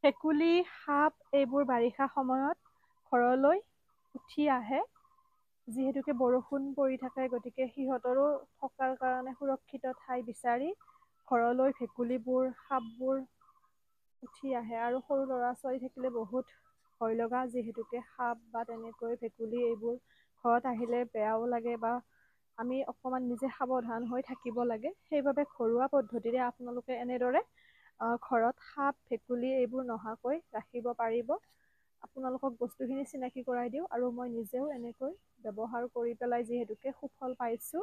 ভেকুলী, সাপ এইবোৰ বাৰিষা সময়ত ঘৰলৈ উঠি আহে। যিহেতুকে বৰষুণ পৰি থাকে, গতিকে সিহঁতৰো থকাৰ কাৰণে সুৰক্ষিত ঠাই বিচাৰি ঘৰলৈ ভেকুলীবোৰ, সাপবোৰ উঠি আহে। আৰু সৰু ল'ৰা ছোৱালী থাকিলে বহুত ভয় লগা, যিহেতুকে সাপ বা তেনেকৈ ভেকুলী এইবোৰ ঘৰত আহিলে বেয়াও লাগে, বা আমি অকণমান নিজে সাৱধান হৈ থাকিব লাগে। সেইবাবে ঘৰুৱা পদ্ধতিৰে আপোনালোকে এনেদৰে ঘৰত সাপ, ভেকুলী এইবোৰ নহাকৈ ৰাখিব পাৰিব। আপোনালোকক বস্তুখিনি চিনাকি কৰাই দিওঁ, আৰু মই নিজেও এনেকৈ ব্যৱহাৰ কৰি পেলাই যিহেতুকে সুফল পাইছোঁ।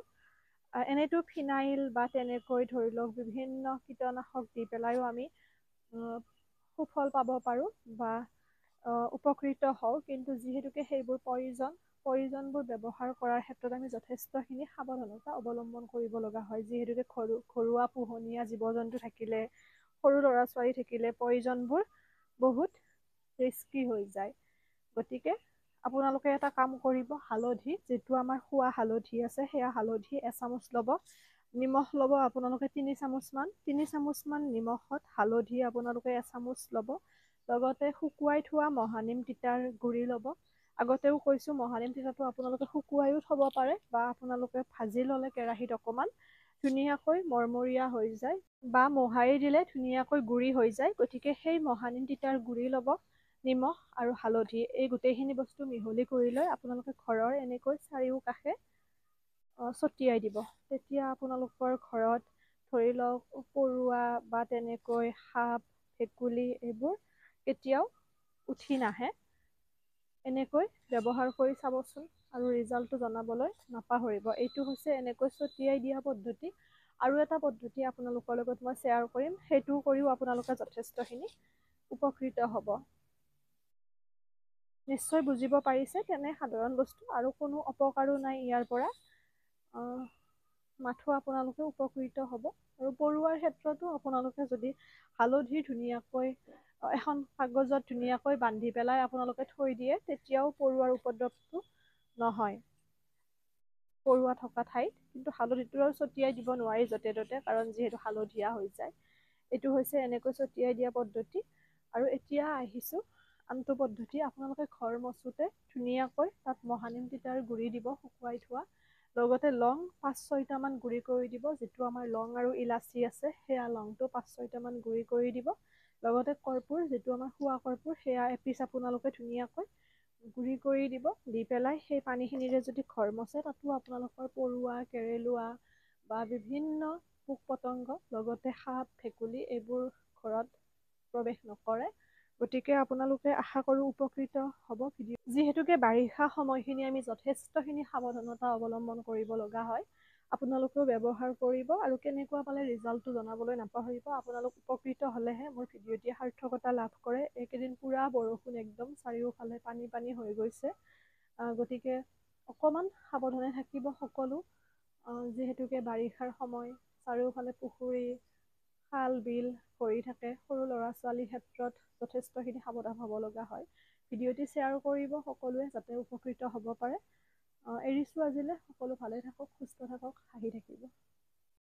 এনেতো ফিনাইল বা তেনেকৈ ধৰি লওক বিভিন্ন কীটনাশক দি পেলাইও আমি সুফল পাব পাৰোঁ বা উপকৃত হওঁ। কিন্তু যিহেতুকে সেইবোৰ প্ৰয়োজনবোৰ ব্যৱহাৰ কৰাৰ ক্ষেত্ৰত আমি যথেষ্টখিনি সাৱধানতা অৱলম্বন কৰিব লগা হয়। যিহেতুকে ঘৰুৱা পোহনীয়া জীৱ জন্তু থাকিলে, সৰু ল'ৰা ছোৱালী থাকিলে প্ৰয়োজনবোৰ বহুত ৰিস্কি হৈ যায়। গতিকে আপোনালোকে এটা কাম কৰিব, হালধি যিটো আমাৰ খোৱা হালধি আছে, সেয়া হালধি এচামুচ ল'ব। নিমখ ল'ব আপোনালোকে 3 চামুচমান নিমখত হালধি আপোনালোকে এচামুচ ল'ব। লগতে শুকুৱাই থোৱা মহানিম তিতাৰ গুৰি ল'ব। আগতেও কৈছোঁ, মহানিম তিতাটো আপোনালোকে শুকুৱাইও থ'ব পাৰে, বা আপোনালোকে ভাজি ল'লে কেৰাহীত অকণমান ধুনীয়াকৈ মৰমৰীয়া হৈ যায়, বা মোহাৰি দিলে ধুনীয়াকৈ গুৰি হৈ যায়। গতিকে সেই মহানিম তিতাৰ গুৰি ল'ব, নিমখ আৰু হালধি এই গোটেইখিনি বস্তু মিহলি কৰি লৈ আপোনালোকে ঘৰৰ এনেকৈ চাৰিওকাষে ছটিয়াই দিব। তেতিয়া আপোনালোকৰ ঘৰত ধৰি লওক পৰুৱা বা তেনেকৈ সাপ, ভেকুলী এইবোৰ কেতিয়াও উঠি নাহে। এনেকৈ ব্যৱহাৰ কৰি চাবচোন, আৰু ৰিজাল্টটো জনাবলৈ নাপাহৰিব। এইটো হৈছে এনেকৈ ছটিয়াই দিয়া পদ্ধতি। আৰু এটা পদ্ধতি আপোনালোকৰ লগত মই শ্বেয়াৰ কৰিম, সেইটো কৰিও আপোনালোকে যথেষ্টখিনি উপকৃত হ'ব। নিশ্চয় বুজিব পাৰিছে, তেনে সাধাৰণ বস্তু, আৰু কোনো অপকাৰো নাই ইয়াৰ পৰা। মাথো আপোনালোকে উপকৃত হ'ব। আৰু পৰুৱাৰ ক্ষেত্ৰতো আপোনালোকে যদি হালধি ধুনীয়াকৈ এখন কাগজত ধুনীয়াকৈ বান্ধি পেলাই আপোনালোকে থৈ দিয়ে, তেতিয়াও পৰুৱাৰ উপদ্ৰৱটো নহয় পৰুৱা থকা ঠাইত। কিন্তু হালধিটো আৰু ছটিয়াই দিব নোৱাৰি য'তে ত'তে, কাৰণ যিহেতু হালধীয়া হৈ যায়। এইটো হৈছে এনেকৈ ছটিয়াই দিয়া পদ্ধতি। আৰু এতিয়া আহিছোঁ আনটো পদ্ধতি। আপোনালোকে ঘৰ মচোতে ধুনীয়াকৈ তাত মহানিম তিতাৰ গুৰি দিব, শুকুৱাই থোৱা। লগতে লং 5-6টামান গুৰি কৰি দিব। যিটো আমাৰ লং আৰু ইলাচি আছে, সেয়া লংটো 5-6টামান গুৰি কৰি দিব। লগতে কৰ্পূৰ, যিটো আমাৰ খোৱা কৰ্পূৰ, সেয়া এপিচ আপোনালোকে ধুনীয়াকৈ গুৰি কৰি দিব। দি পেলাই সেই পানীখিনিৰে যদি ঘৰ মচে, তাতো আপোনালোকৰ পৰুৱা, কেৰেলুৱা বা বিভিন্ন পোক পতংগ, লগতে সাপ, ভেকুলী এইবোৰ ঘৰত প্ৰৱেশ নকৰে। গতিকে আপোনালোকে আশা কৰোঁ উপকৃত হ'ব। যিহেতুকে বাৰিষা সময়খিনি আমি যথেষ্টখিনি সাৱধানতা অৱলম্বন কৰিব লগা হয়। আপোনালোকেও ব্যৱহাৰ কৰিব, আৰু কেনেকুৱা পালে ৰিজাল্টটো জনাবলৈ নাপাহৰিব। আপোনালোক উপকৃত হ'লেহে মোৰ ভিডিঅ'টিয়ে সাৰ্থকতা লাভ কৰে। এইকেইদিন পুৰা বৰষুণ, একদম চাৰিওফালে পানী পানী হৈ গৈছে। গতিকে অকণমান সাৱধানে থাকিব সকলো। যিহেতুকে বাৰিষাৰ সময়, চাৰিওফালে পুখুৰী, খাল বিল ভৰি থাকে। সৰু ল'ৰা ছোৱালীৰ ক্ষেত্ৰত যথেষ্টখিনি সাৱধান হ'ব লগা হয়। ভিডিঅ'টি শ্বেয়াৰ কৰিব সকলোৱে, যাতে উপকৃত হ'ব পাৰে। এৰিছোঁ আজিলৈ। সকলো ভালে থাকক, সুস্থ থাকক, হাঁহি থাকিব।